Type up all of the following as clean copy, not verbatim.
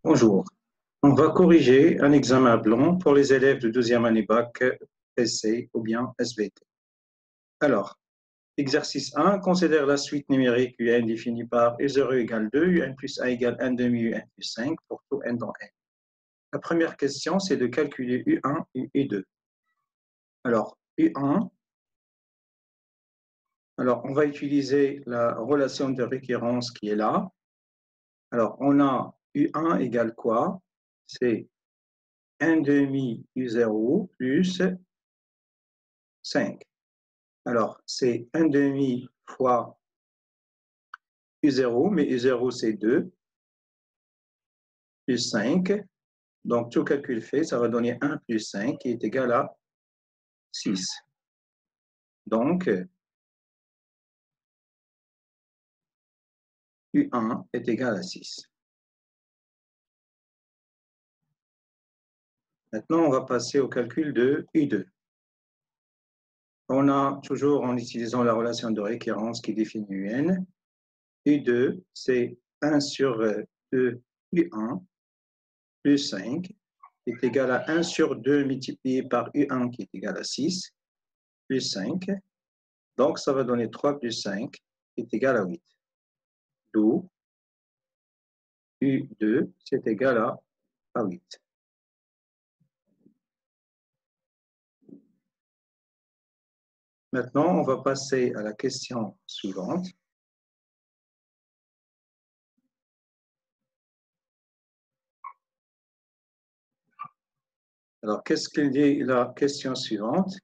Bonjour. On va corriger un examen blanc pour les élèves de deuxième année bac SC ou bien SVT. Alors, exercice 1, considère la suite numérique UN définie par U0 égale 2, UN plus 1 égale 1 demi, UN plus 5 pour tout n dans n. La première question, c'est de calculer U1 et U2. Alors, U1, on va utiliser la relation de récurrence qui est là. Alors, on a U1 égale quoi? C'est 1 demi U0 plus 5. Alors, c'est 1 demi fois U0, mais U0 c'est 2, plus 5. Donc, tout calcul fait, ça va donner 1 plus 5 qui est égal à 6. Donc, U1 est égal à 6. Maintenant, on va passer au calcul de U2. On a toujours, en utilisant la relation de récurrence qui définit UN, U2, c'est 1 sur 2 U1 plus 5 qui est égal à 1 sur 2 multiplié par U1 qui est égal à 6, plus 5. Donc, ça va donner 3 plus 5 qui est égal à 8. D'où U2, c'est égal à 8. Maintenant, on va passer à la question suivante. Alors, qu'est-ce qu'il dit la question suivante?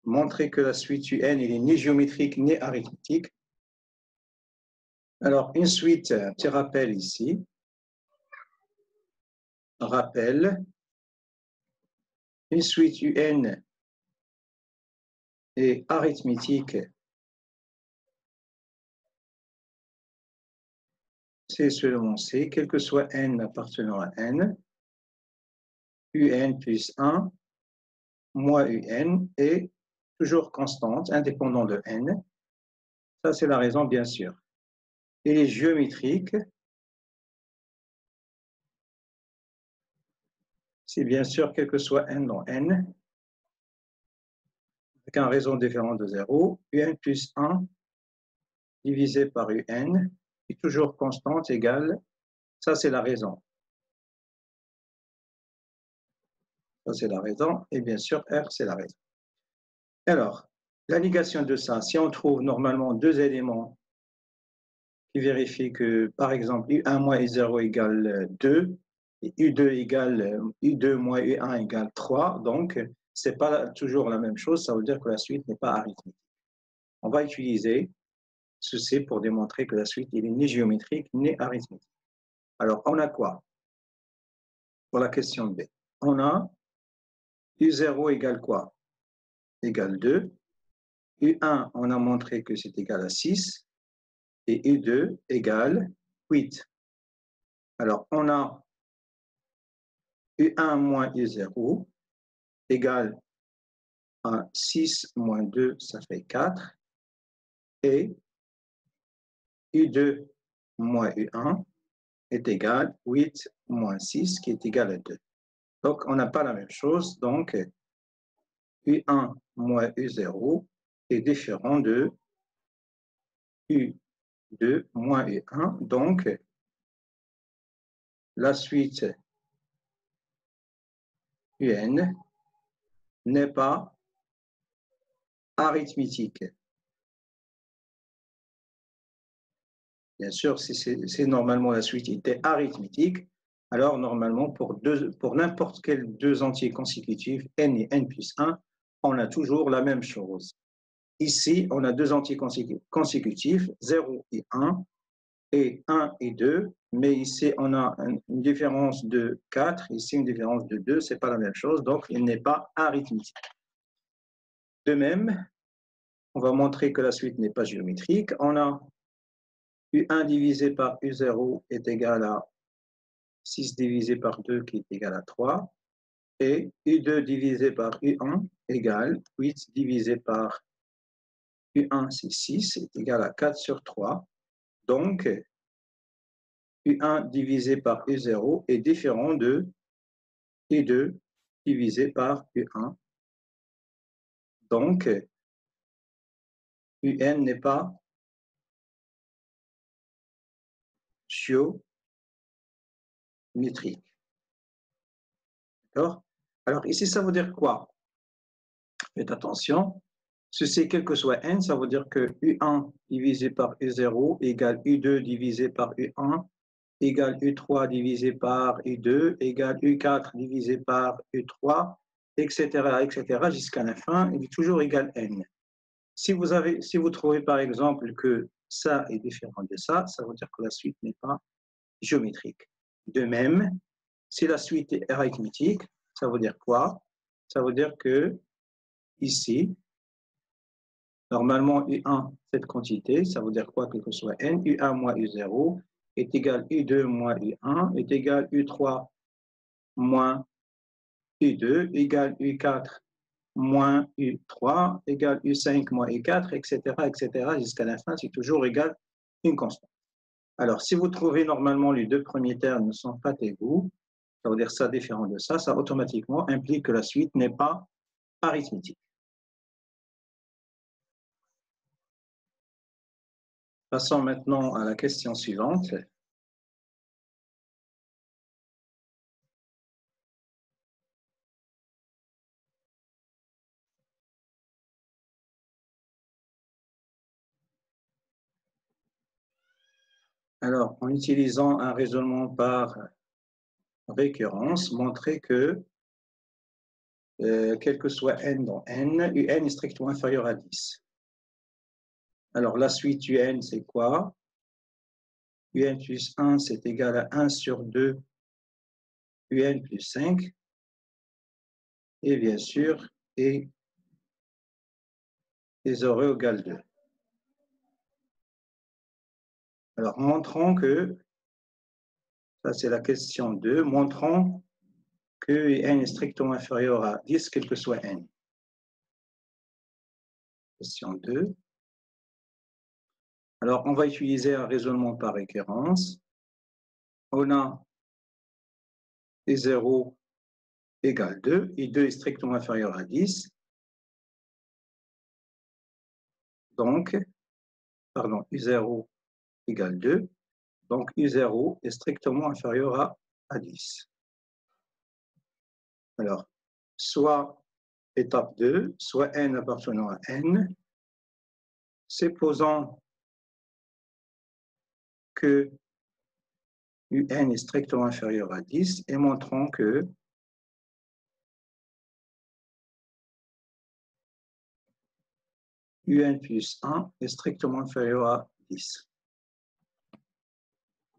Montrer que la suite UN est ni géométrique ni arithmétique. Alors, une suite, petit rappel ici. Rappel. Une suite UN est arithmétique. C'est seulement C, quel que soit n appartenant à n. UN plus 1 moins UN est toujours constante, indépendant de n. Ça, c'est la raison, bien sûr. Et les géométriques, c'est bien sûr quel que soit n dans n, avec un raison différent de 0, UN plus 1 divisé par UN est toujours constante égale, ça c'est la raison. Ça c'est la raison, et bien sûr R c'est la raison. Alors, la négation de ça, si on trouve normalement deux éléments qui vérifient que, par exemple, U1 moins U0 égale 2, et U2 égale U2 moins U1 égale 3, donc ce n'est pas toujours la même chose, ça veut dire que la suite n'est pas arithmétique. On va utiliser ceci pour démontrer que la suite n'est ni géométrique ni arithmétique. Alors, on a quoi? Pour la question B, on a U0 égale quoi? Égale 2. U1, on a montré que c'est égal à 6. Et U2 égale 8. Alors, on a U1 moins U0 égale à 6 moins 2, ça fait 4. Et U2 moins U1 est égal à 8 moins 6, qui est égal à 2. Donc, on n'a pas la même chose. Donc, U1 moins U0 est différent de U2 moins U1. Donc, la suite UN n'est pas arithmétique. Bien sûr, si normalement la suite était arithmétique, alors normalement pour n'importe quel deux entiers consécutifs, n et n plus 1, on a toujours la même chose. Ici, on a deux entiers consécutifs, 0 et 1, et 1 et 2, mais ici on a une différence de 4, ici une différence de 2, ce n'est pas la même chose, donc il n'est pas arithmétique. De même, on va montrer que la suite n'est pas géométrique. On a U1 divisé par U0 est égal à 6 divisé par 2 qui est égal à 3. Et U2 divisé par U1 égale 8 divisé par U1, c'est 6, est égal à 4 sur 3. Donc, U1 divisé par U0 est différent de U2 divisé par U1. Donc, UN n'est pas géométrique. D'accord? Alors, ici, ça veut dire quoi? Faites attention. Ceci, quel que soit n, ça veut dire que U1 divisé par U0 égale U2 divisé par U1 égale U3 divisé par U2 égale U4 divisé par U3, etc., etc., jusqu'à la fin, il est toujours égal n. Si vous trouvez par exemple que ça est différent de ça, ça veut dire que la suite n'est pas géométrique. De même, si la suite est arithmétique, ça veut dire quoi? Ça veut dire que ici, normalement U1, cette quantité, ça veut dire quoi que ce soit n, U1 moins U0 est égal U2 moins U1 est égal U3 moins U2 égale U4 moins U3 égale U5 moins U4, etc., etc., jusqu'à la fin, c'est toujours égal une constante. Alors, si vous trouvez normalement les deux premiers termes ne sont pas égaux, ça veut dire ça différent de ça, ça automatiquement implique que la suite n'est pas arithmétique. Passons maintenant à la question suivante. Alors, en utilisant un raisonnement par récurrence, montrer que quel que soit n dans n, un est strictement inférieur à 10. Alors, la suite un, c'est quoi? Un plus 1, c'est égal à 1 sur 2, un plus 5. Et bien sûr, et les euros égale 2. Alors, montrons que, ça c'est la question 2, montrons que n est strictement inférieur à 10, quel que soit n. Question 2. Alors, on va utiliser un raisonnement par récurrence. On a E0 égale 2, et 2 est strictement inférieur à 10. Donc, pardon, U0 égale 2. Donc, U0 est strictement inférieur à 10. Alors, soit étape 2, soit n appartenant à n, supposons que UN est strictement inférieur à 10 et montrons que UN plus 1 est strictement inférieur à 10.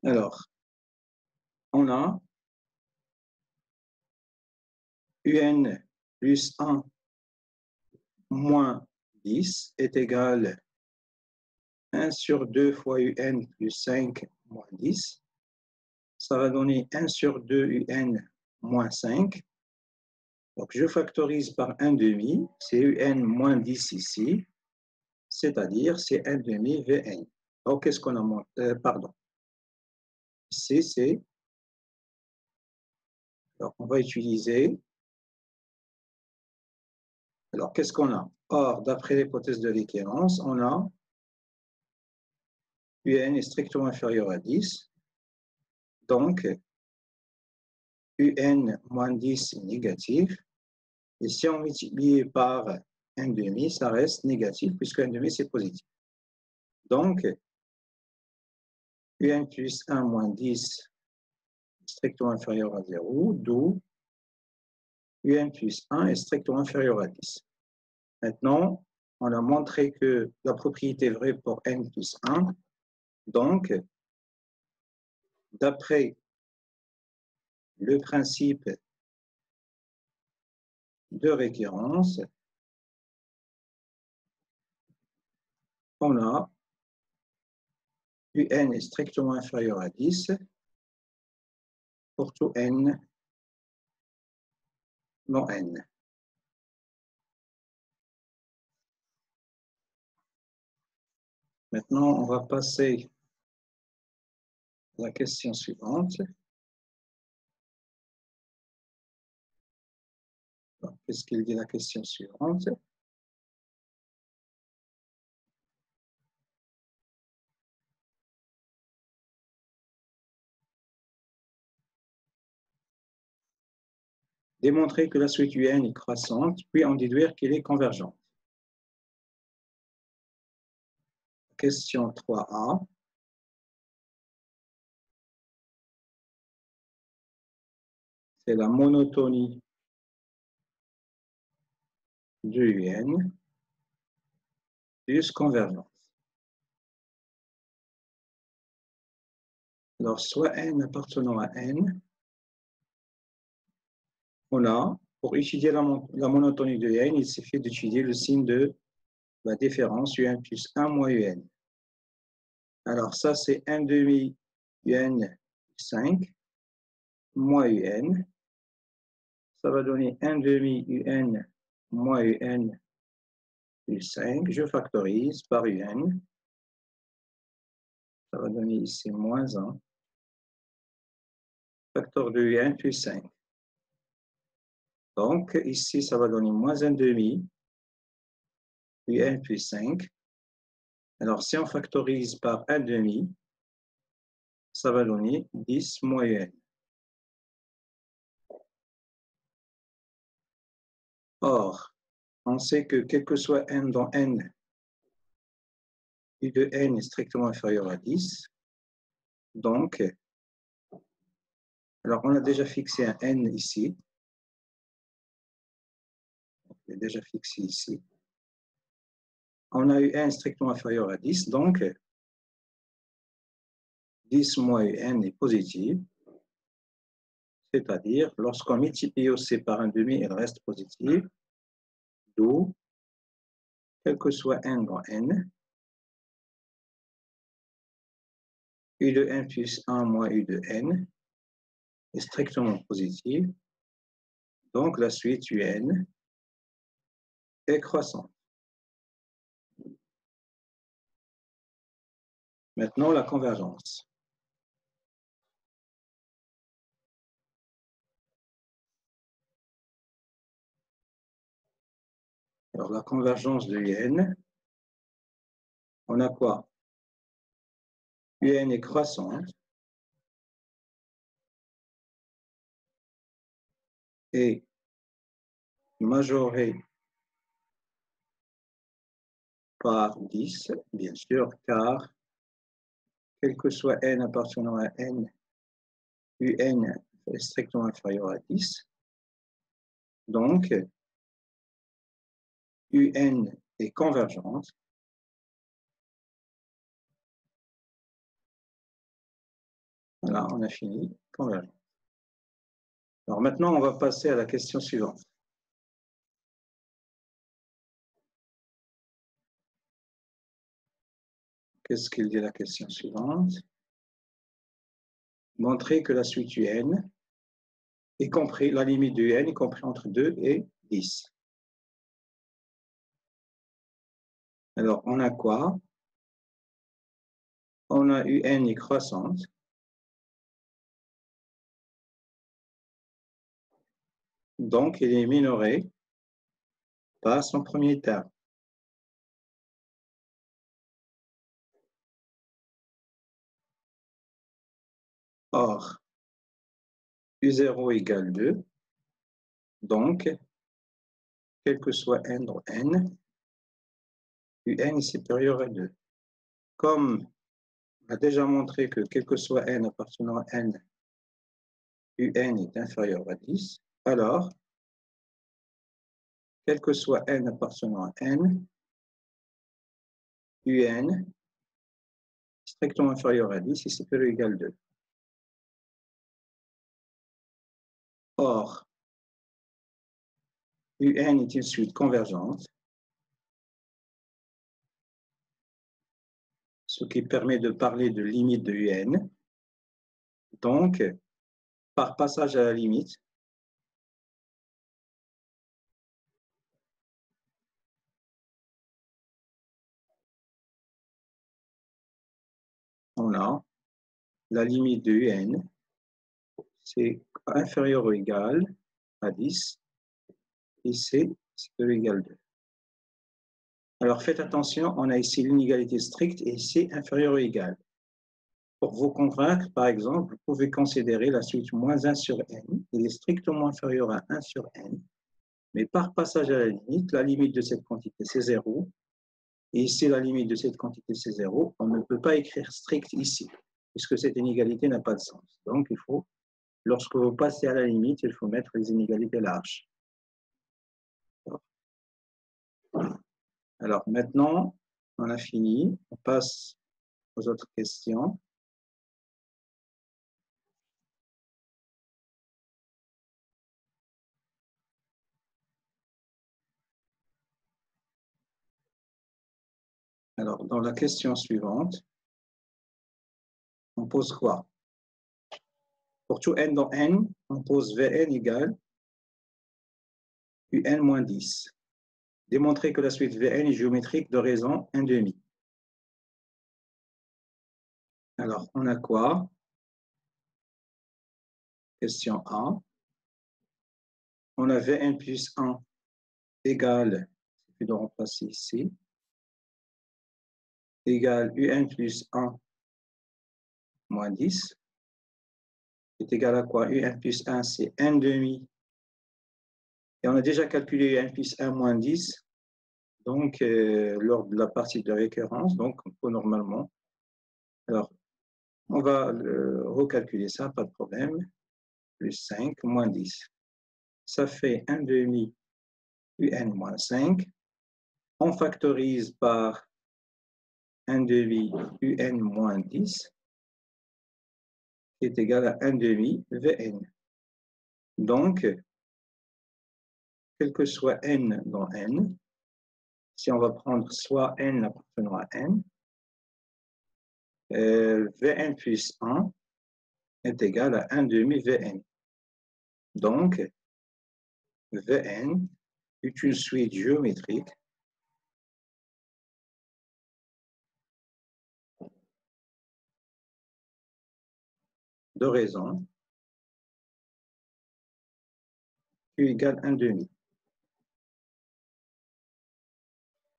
Alors, on a UN plus 1 moins 10 est égal à 1 sur 2 fois UN plus 5 moins 10. Ça va donner 1 sur 2 UN moins 5. Donc, je factorise par 1 demi, c'est UN moins 10 ici, c'est-à-dire c'est 1 demi VN. Donc, qu'est-ce qu'on a montré? Pardon. Ici, c'est... Alors, on va utiliser... Alors, qu'est-ce qu'on a? Or, d'après l'hypothèse de l'équivalence, on a UN est strictement inférieur à 10. Donc, UN moins 10 est négatif. Et si on multiplie par 1 demi, ça reste négatif, puisque 1 demi, c'est positif. Donc, UN plus 1 moins 10 est strictement inférieur à 0, d'où UN plus 1 est strictement inférieur à 10. Maintenant, on a montré que la propriété est vraie pour n plus 1. Donc, d'après le principe de récurrence, on a UN est strictement inférieur à 10 pour tout n non n. Maintenant, on va passer la question suivante. Qu'est-ce qu'il dit la question suivante? Démontrer que la suite UN est croissante, puis en déduire qu'elle est convergente. Question 3A. C'est la monotonie de UN plus convergence. Alors, soit N appartenant à N, on a, pour étudier la monotonie de N, il suffit d'étudier le signe de la différence UN plus 1 moins UN. Alors, ça, c'est 1 demi UN 5 moins UN. Ça va donner 1 demi UN moins UN plus 5. Je factorise par UN. Ça va donner ici moins 1. Facteur de UN plus 5. Donc, ici, ça va donner moins 1 demi UN plus 5. Alors, si on factorise par 1 demi, ça va donner 10 moins UN. Or, on sait que quel que soit n dans n, u de n est strictement inférieur à 10. Donc, alors on a déjà fixé un n ici. On l'a déjà fixé ici. On a eu n strictement inférieur à 10, donc 10 moins un est positif. C'est-à-dire, lorsqu'on multiplie OC par un demi, il reste positif. D'où, quel que soit n dans n, u de n plus 1 moins u de n est strictement positif. Donc, la suite un est croissante. Maintenant, la convergence. Alors, la convergence de UN, on a quoi? UN est croissante et majorée par 10, bien sûr, car quel que soit n appartenant à n, UN est strictement inférieur à 10. Donc, UN est convergente. Voilà, on a fini, convergente. Alors maintenant, on va passer à la question suivante. Qu'est-ce qu'il dit la question suivante? Montrer que la suite UN, y compris la limite de UN, est compris entre 2 et 10. Alors, on a quoi? On a UN est croissante. Donc, il est minoré par son premier terme. Or, U0 égale 2. Donc, quel que soit n dans n, UN est supérieur à 2. Comme on a déjà montré que quel que soit n appartenant à n, UN est inférieur à 10, alors, quel que soit n appartenant à n, UN strictement inférieur à 10 et supérieur ou égal à 2. Or, UN est une suite convergente, ce qui permet de parler de limite de UN. Donc, par passage à la limite, on a la limite de un, c'est inférieur ou égal à 10, et c'est supérieur ou égal à 2. Alors faites attention, on a ici l'inégalité stricte et c'est inférieur ou égal. Pour vous convaincre, par exemple, vous pouvez considérer la suite moins 1 sur n, il est strictement inférieur à 1 sur n, mais par passage à la limite de cette quantité c'est 0, et ici la limite de cette quantité c'est 0, on ne peut pas écrire strict ici, puisque cette inégalité n'a pas de sens. Donc il faut, lorsque vous passez à la limite, il faut mettre les inégalités larges. Alors maintenant, on a fini, on passe aux autres questions. Alors, dans la question suivante, on pose quoi? Pour tout n dans n, on pose Vn égale Un moins 10. Démontrer que la suite Vn est géométrique de raison 1,5. Alors, on a quoi? Question A. On a Vn plus 1 égale, je vais le remplacer ici, égale Un plus 1 moins 10. C'est égal à quoi? Un plus 1, c'est 1,5. Et on a déjà calculé Un plus 1 moins 10, donc lors de la partie de récurrence, donc on peut normalement. Alors, on va recalculer ça, pas de problème. Plus 5 moins 10. Ça fait 1,5 Un moins 5. On factorise par 1,5 Un moins 10, qui est égal à 1,5 Vn. Donc, quel que soit n dans n, si on va prendre soit n appartenant à n, Vn plus 1 est égal à 1,5 Vn. Donc, Vn est une suite géométrique de raison Q égale 1,5.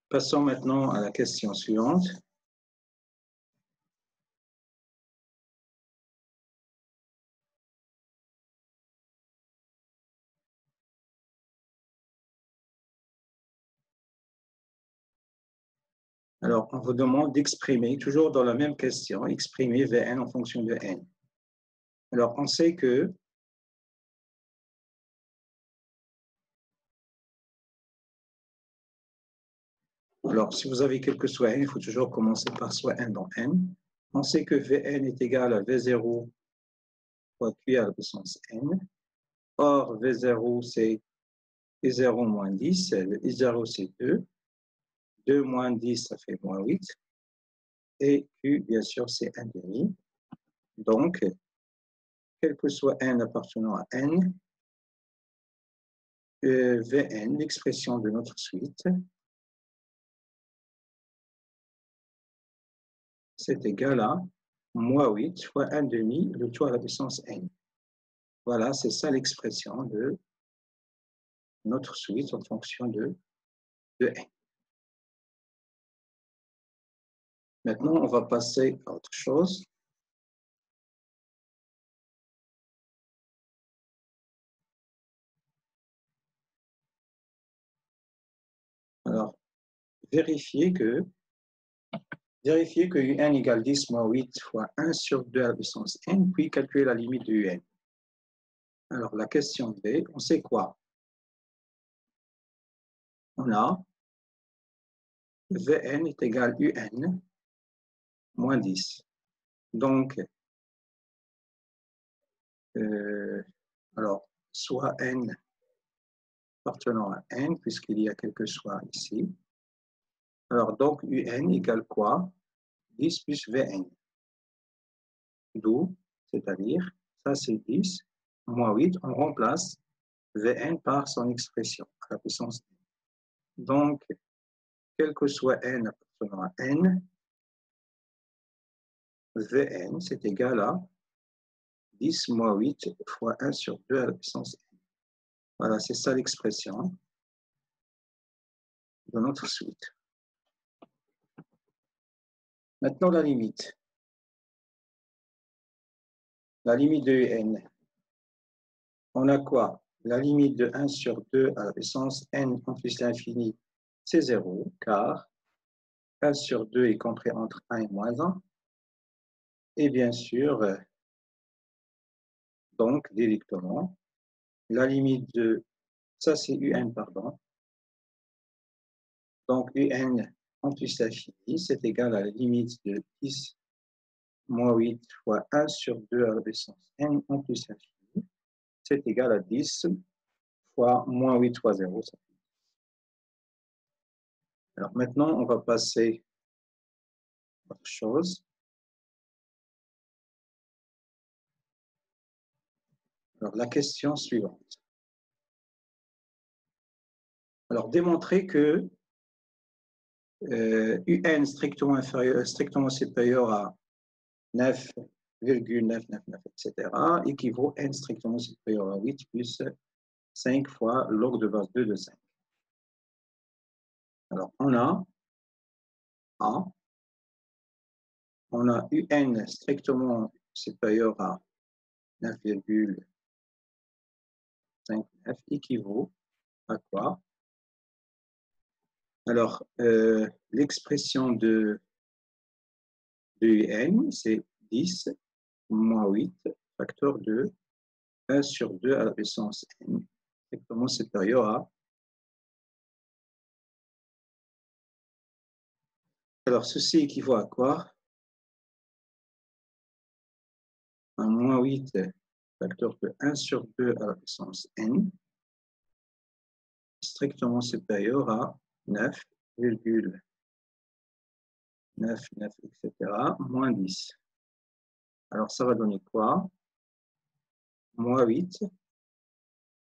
Passons maintenant à la question suivante. Alors, on vous demande d'exprimer, toujours dans la même question, exprimer Vn en fonction de n. Alors, on sait que alors, si vous avez quel que soit n, il faut toujours commencer par soit n dans n. On sait que Vn est égal à V0 fois Q à la puissance n. Or, V0, c'est I0 moins 10. I0, c'est 2. 2 moins 10, ça fait moins 8. Et Q, bien sûr, c'est 1,5. Donc, quel que soit n appartenant à n, Vn, l'expression de notre suite, c'est égal à moins 8 fois 1,5, le tout à la puissance n. Voilà, c'est ça l'expression de notre suite en fonction de n. Maintenant, on va passer à autre chose. Alors, vérifier que un égale 10 moins 8 fois 1 sur 2 à la puissance n, puis calculer la limite de un. Alors, la question B, on sait quoi? On a Vn est égal à un moins 10. Donc, alors, soit n appartenant à n, puisqu'il y a quelque chose ici. Alors, donc, un égale quoi? 10 plus Vn. D'où, c'est-à-dire, ça c'est 10, moins 8, on remplace Vn par son expression à la puissance n. Donc, quel que soit n appartenant à n, Vn, c'est égal à 10 moins 8 fois 1 sur 2 à la puissance n. Voilà, c'est ça l'expression de notre suite. Maintenant, la limite. La limite de n. On a quoi? La limite de 1 sur 2 à la puissance n en plus l'infini, c'est 0, car 1 sur 2 est compris entre 1 et moins 1. Et bien sûr, donc, directement, la limite de, ça c'est un, pardon. Donc, un en plus l'infini, c'est égal à la limite de 10 moins 8 fois 1 sur 2 à la puissance n en plus l'infini, c'est égal à 10 fois moins 8 fois 0. Alors maintenant, on va passer à autre chose. Alors, la question suivante. Alors, démontrer que un strictement supérieur à 9,999, etc., équivaut à n strictement supérieur à 8 plus 5 fois log de base 2 de 5. Alors, on a A, on a un strictement supérieur à 9,59 équivaut à quoi? Alors, l'expression de un, c'est 10 moins 8 facteur de 1 sur 2 à la puissance n, strictement supérieur à. Alors, ceci équivaut à quoi? Un moins 8 facteur de 1 sur 2 à la puissance n, strictement supérieur à 9,99, etc., moins 10. Alors, ça va donner quoi? Moins 8,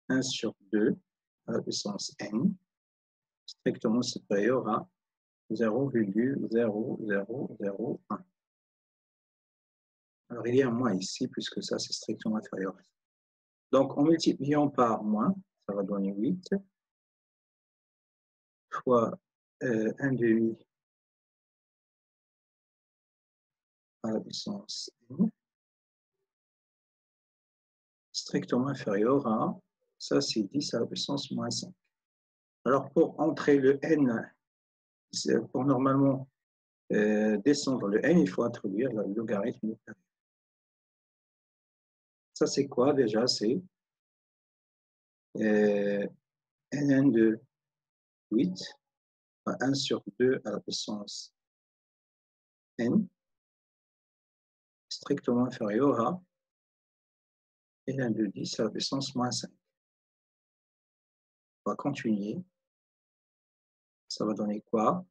1 sur 2 à la puissance n, strictement supérieur à 0,0001. Alors, il y a un moins ici, puisque ça, c'est strictement inférieur. Donc, en multipliant par moins, ça va donner 8 fois 1 demi à la puissance n, strictement inférieur à, ça c'est 10 à la puissance moins 5. Alors, pour entrer le n, pour normalement descendre le n, il faut introduire le logarithme. Ça, c'est quoi déjà? C'est ln de 8, 1 sur 2 à la puissance n, strictement inférieur à ln de 10 à la puissance moins 5. On va continuer. Ça va donner quoi?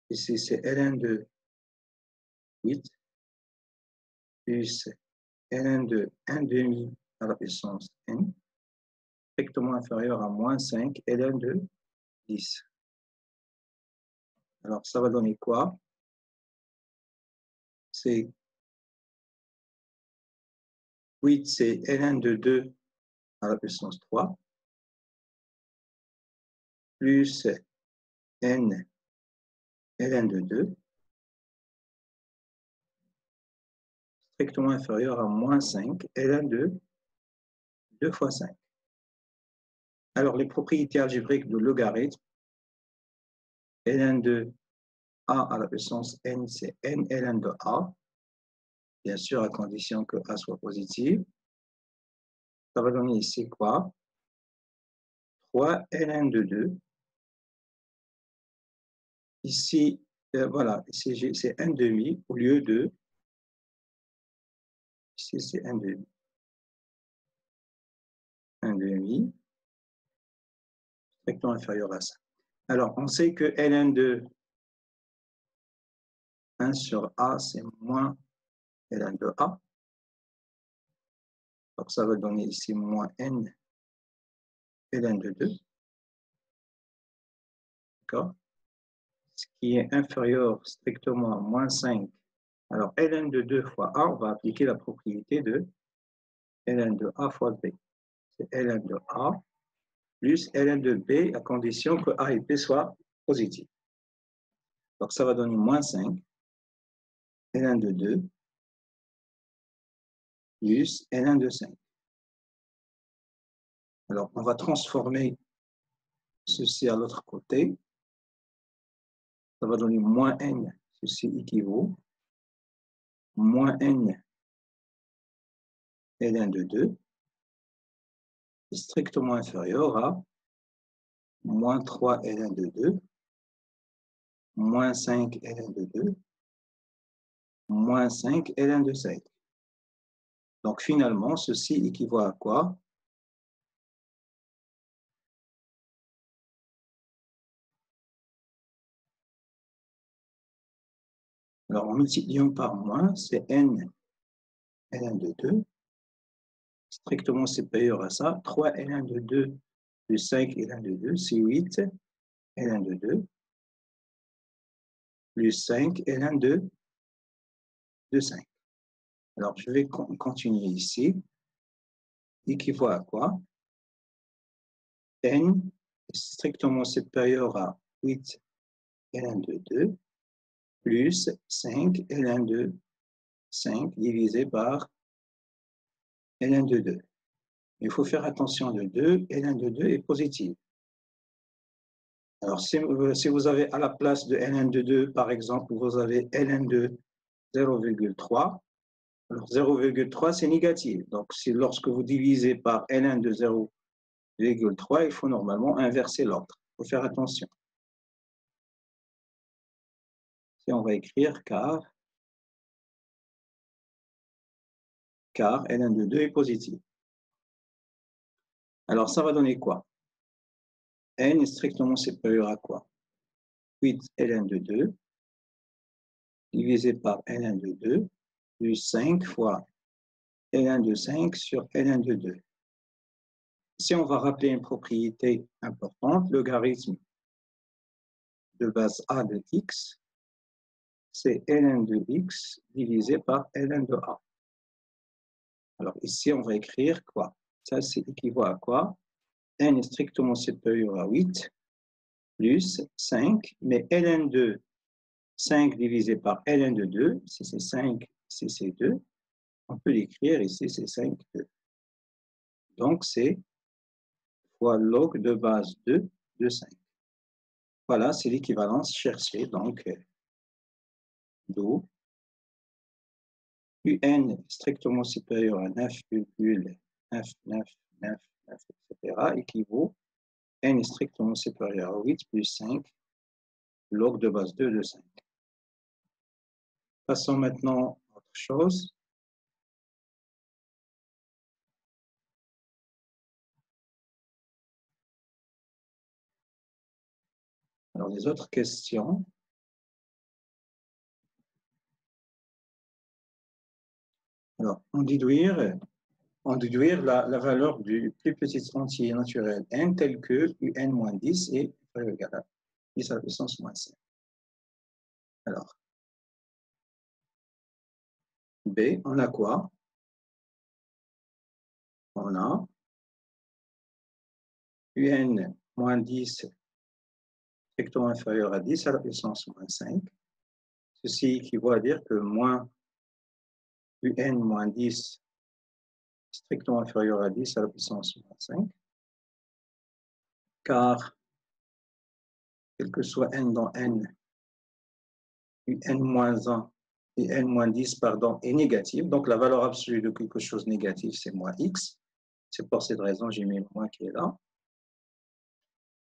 Ici, c'est ln de 8 plus ln de 1 demi à la puissance n, strictement inférieur à moins 5 ln de 10. Alors, ça va donner quoi? C'est 8, c'est ln de 2 à la puissance 3, plus n ln de 2, strictement inférieur à moins 5 ln de 2 fois 5. Alors, les propriétés algébriques de logarithme, ln de a à la puissance n, c'est n ln de a, bien sûr à condition que a soit positif. Ça va donner ici quoi? 3 ln de 2. Ici, voilà, ici c'est 1 demi au lieu de, ici c'est 1 demi. 1 demi, strictement inférieur à ça. Alors, on sait que ln de 1 sur a, c'est moins ln de a. Donc, ça va donner ici moins n ln de 2. D'accord? Ce qui est inférieur strictement à moins 5 Alors, ln de 2 fois A, on va appliquer la propriété de ln de A fois B. C'est ln de A plus ln de B à condition que A et B soient positifs. Donc, ça va donner moins 5 ln de 2 plus ln de 5. Alors, on va transformer ceci à l'autre côté. Ça va donner moins n. Ceci équivaut moins n ln de 2 est strictement inférieur à moins 3 ln de 2 moins 5 ln de 2 moins 5 ln de 5. Donc, finalement, ceci équivaut à quoi? Alors, en multipliant par moins, c'est n ln de 2, strictement supérieur à ça. 3 ln de 2 plus 5 ln de 2, c'est 8 ln de 2, plus 5 ln de 5. Alors, je vais continuer ici. Équivaut à quoi? N est strictement supérieur à 8 ln de 2 plus 5 ln de 5 divisé par ln de 2. Il faut faire attention de 2, ln de 2 est positive. Alors, si vous avez à la place de ln de 2, par exemple, vous avez ln de 0,3, alors 0,3 c'est négatif. Donc, lorsque vous divisez par ln de 0,3, il faut normalement inverser l'ordre. Il faut faire attention. Et on va écrire car ln de 2 est positif. Alors, ça va donner quoi? N est strictement supérieur à quoi? 8 ln de 2 divisé par ln de 2 plus 5 fois ln de 5 sur ln de 2. Si on va rappeler une propriété importante, le logarithme de base a de x, c'est ln de x divisé par ln de a. Alors ici, on va écrire quoi? Ça, c'est équivaut à quoi? N est strictement supérieur à 8 plus 5, mais ln de 5 divisé par ln de 2, si c'est 5, si c'est 2, on peut l'écrire ici, c'est 5, 2. Donc, c'est fois log de base 2 de 5. Voilà, c'est l'équivalence cherchée, donc, d'où UN strictement supérieur à 9,9999, etc., équivaut N est strictement supérieur à 8 plus 5, log de base 2 de 5. Passons maintenant à autre chose. Alors, les autres questions. Alors, en déduire la valeur du plus petit entier naturel n tel que un-10 est égal à 10 à la puissance moins 5. Alors, B, on a quoi? On a un moins 10 strictement inférieur à 10 à la puissance moins 5. Ceci équivaut à dire que moins un moins 10 strictement inférieur à 10 à la puissance moins 5, car quel que soit n dans n, un moins 1 et n moins 10, pardon, est négatif. Donc, la valeur absolue de quelque chose de négatif, c'est moins x. C'est pour cette raison j'ai mis le moins qui est là.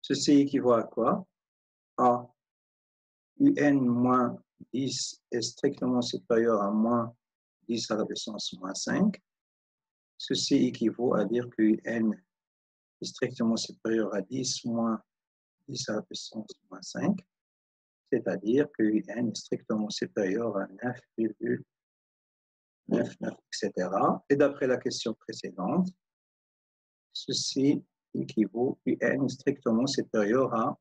Ceci équivaut à quoi? A un moins 10 est strictement supérieur à moins 10 à la puissance moins 5. Ceci équivaut à dire que n est strictement supérieur à 10 moins 10 à la puissance moins 5, c'est-à-dire que n est strictement supérieur à 9,99, etc. Et d'après la question précédente, ceci équivaut n est strictement supérieur à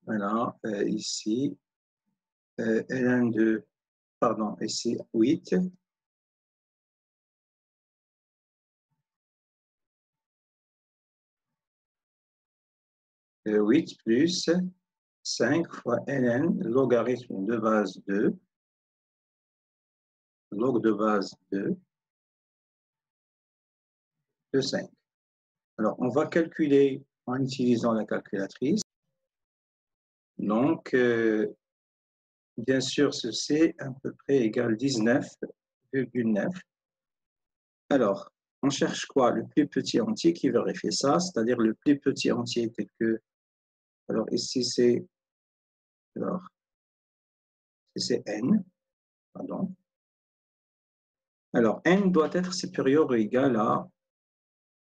Voilà, ici, ln de, pardon, ici 8. 8 plus 5 fois ln, logarithme de base 2, log de base 2, de 5. Alors, on va calculer en utilisant la calculatrice. Donc, bien sûr, ceci à peu près égale 19,9. Alors, on cherche quoi? Le plus petit entier qui vérifie ça, c'est-à-dire le plus petit entier tel que... Alors, ici, c'est... Alors, c'est n, pardon. Alors, n doit être supérieur ou égal à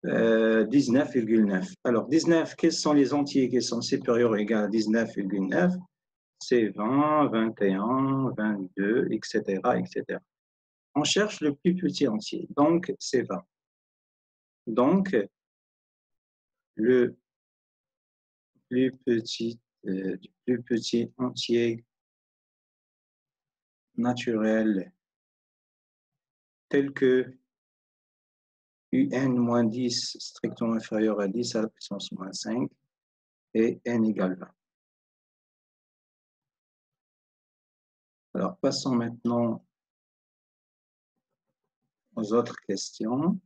19,9. Alors, 19, quels sont les entiers qui sont supérieurs ou égaux à 19,9? C'est 20, 21, 22, etc., etc. On cherche le plus petit entier, donc c'est 20. Donc, le plus petit entier naturel tel que UN-10 strictement inférieur à 10 à la puissance moins 5 et n égale 20. Alors, passons maintenant aux autres questions.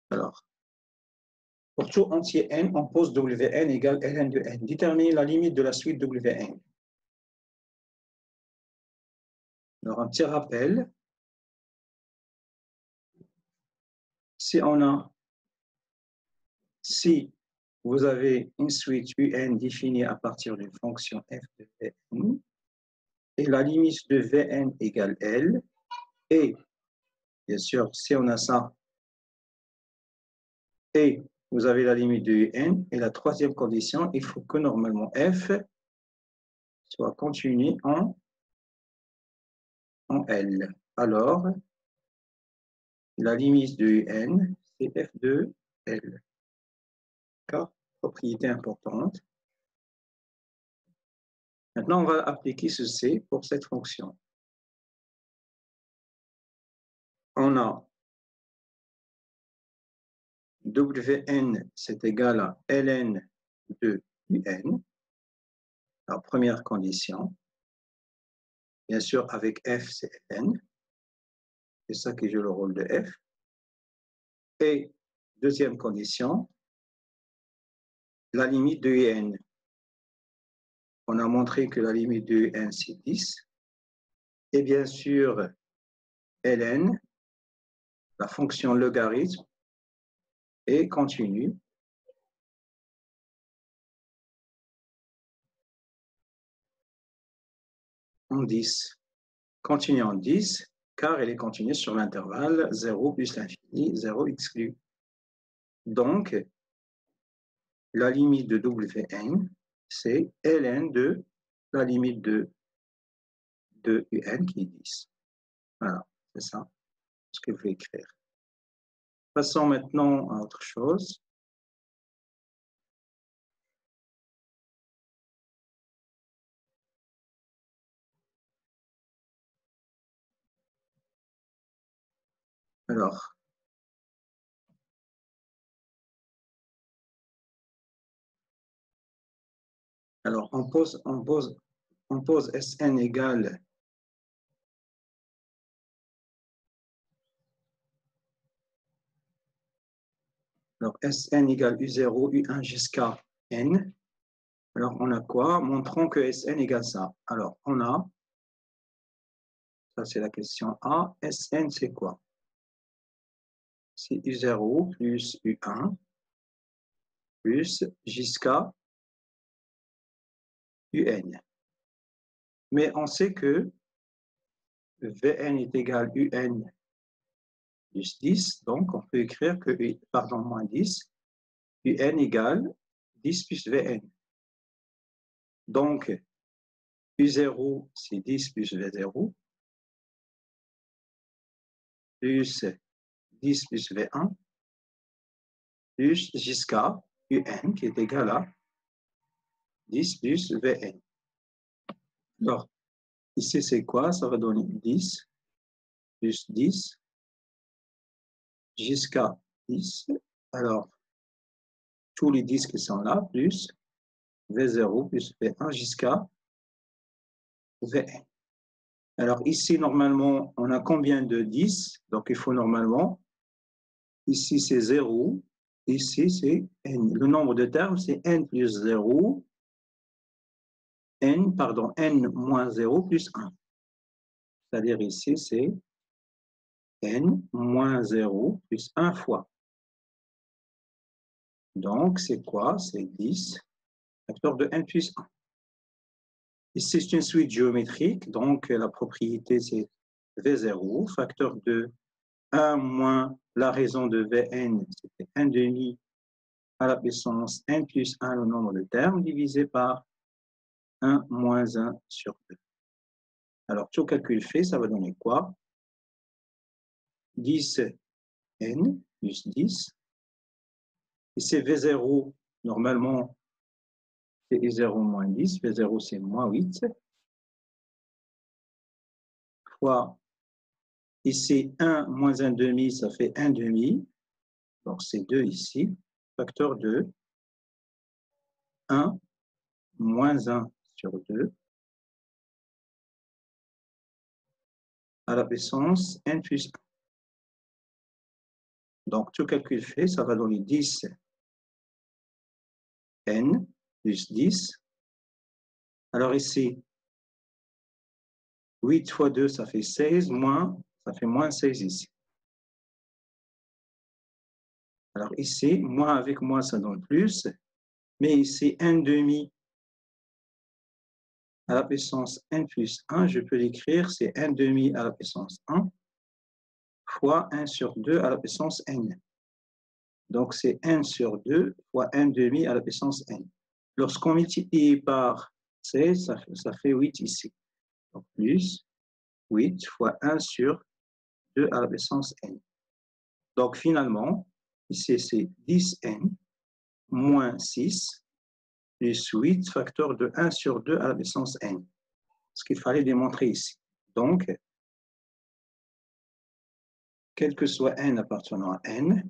Alors, pour tout entier n, on pose Wn égale ln de n. Déterminer la limite de la suite Wn. Alors, un petit rappel. Si vous avez une suite un définie à partir d'une fonction f de Vn, et la limite de Vn égale L, et bien sûr, si on a ça, et vous avez la limite de Un, et la troisième condition, il faut que normalement f soit continu en L. Alors, la limite de Un, c'est f de L. D'accord? Propriété importante. Maintenant, on va appliquer ceci pour cette fonction. On a Wn, c'est égal à ln de Un, la première condition. Bien sûr, avec f, c'est n. C'est ça qui joue le rôle de f. Et deuxième condition, la limite de n. On a montré que la limite de n, c'est 10. Et bien sûr, ln, la fonction logarithme, est continue. En 10. Continue en 10, car elle est continue sur l'intervalle 0 plus l'infini, 0 exclu. Donc, la limite de Wn, c'est ln de la limite de un qui est 10. Voilà, c'est ça ce que je vais écrire. Passons maintenant à autre chose. Alors on pose Sn égale Sn égale U0, U1 jusqu'à N. Alors, on a quoi? Montrons que Sn égale ça. Alors, on a, ça c'est la question A, Sn c'est quoi? C'est U0 plus U1 plus jusqu'à UN. Mais on sait que Vn est égal UN plus 10, donc on peut écrire que, pardon, moins 10, UN égale 10 plus Vn. Donc, U0, c'est 10 plus V0. plus 10 plus V1 plus jusqu'à UN qui est égal à 10 plus Vn. Alors, ici, c'est quoi? Ça va donner 10 plus 10 jusqu'à 10. Alors, tous les 10 qui sont là, plus V0 plus V1 jusqu'à Vn. Alors, ici, normalement, on a combien de 10? Donc, il faut normalement, ici, c'est 0. Ici, c'est n. Le nombre de termes, c'est n plus 0. N moins 0 plus 1. C'est-à-dire ici, c'est n moins 0 plus 1 fois. Donc, c'est quoi? C'est 10 facteur de n plus 1. Ici, c'est une suite géométrique. Donc, la propriété, c'est V0, facteur de 1 moins la raison de Vn, c'était 1 demi à la puissance n plus 1, le nombre de termes, divisé par 1 moins 1 sur 2. Alors, tout calcul fait, ça va donner quoi? 10n plus 10. Et c'est V0, normalement, c'est 0 moins 10. V0, c'est moins 8. Fois, ici, 1 moins 1 demi, ça fait 1 demi. Donc, c'est 2 ici. Facteur de 1 moins 1 sur 2 à la puissance n plus 1. Donc, tout calcul fait, ça va donner 10 n plus 10. Alors ici, 8 fois 2, ça fait 16, moins, ça fait moins 16 ici. Alors ici, moins avec moins, ça donne plus. Mais ici, n demi à la puissance n plus 1, je peux l'écrire, c'est n demi à la puissance 1 fois 1 sur 2 à la puissance n. Donc, c'est n sur 2 fois n demi à la puissance n. Lorsqu'on multiplie par 16, ça fait 8 ici. Donc, plus 8 fois 1 sur 2 à la puissance n. Donc, finalement, ici, c'est 10n moins 6 plus 8 facteur de 1 sur 2 à la puissance n. Ce qu'il fallait démontrer ici. Donc, quel que soit n appartenant à n,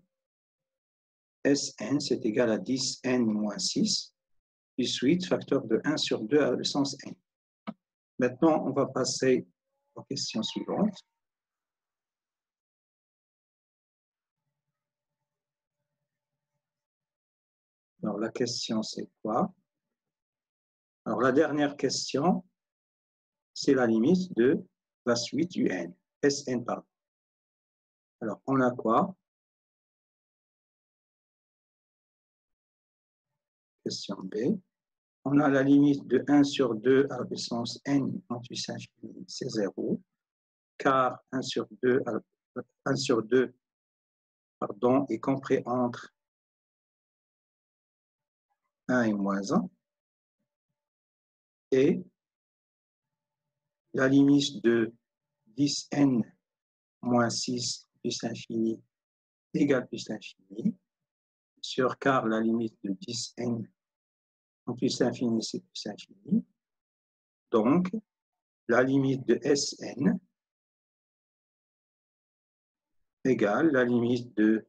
Sn, c'est égal à 10n moins 6 plus 8 facteur de 1 sur 2 à la puissance n. Maintenant, on va passer aux questions suivantes. Alors, la question, c'est quoi? Alors, la dernière question, c'est la limite de la suite UN, Sn, pardon. Alors, on a quoi? Question B. On a la limite de 1 sur 2 à la puissance n en puissance infinie, c'est 0, car 1 sur 2, pardon, est compris entre 1 et moins 1. Et la limite de 10n moins 6 plus infini égale plus infini, sur car la limite de 10n en plus infini, c'est plus infini. Donc, la limite de Sn égale la limite de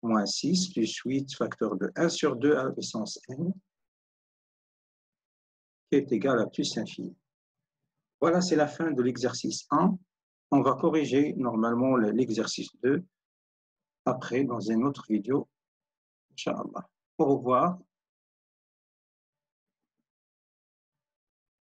moins 6 plus 8 facteur de 1 sur 2 à la puissance n, qui est égal à plus infini. Voilà, c'est la fin de l'exercice 1. On va corriger normalement l'exercice 2 après dans une autre vidéo. Inch'Allah. Au revoir.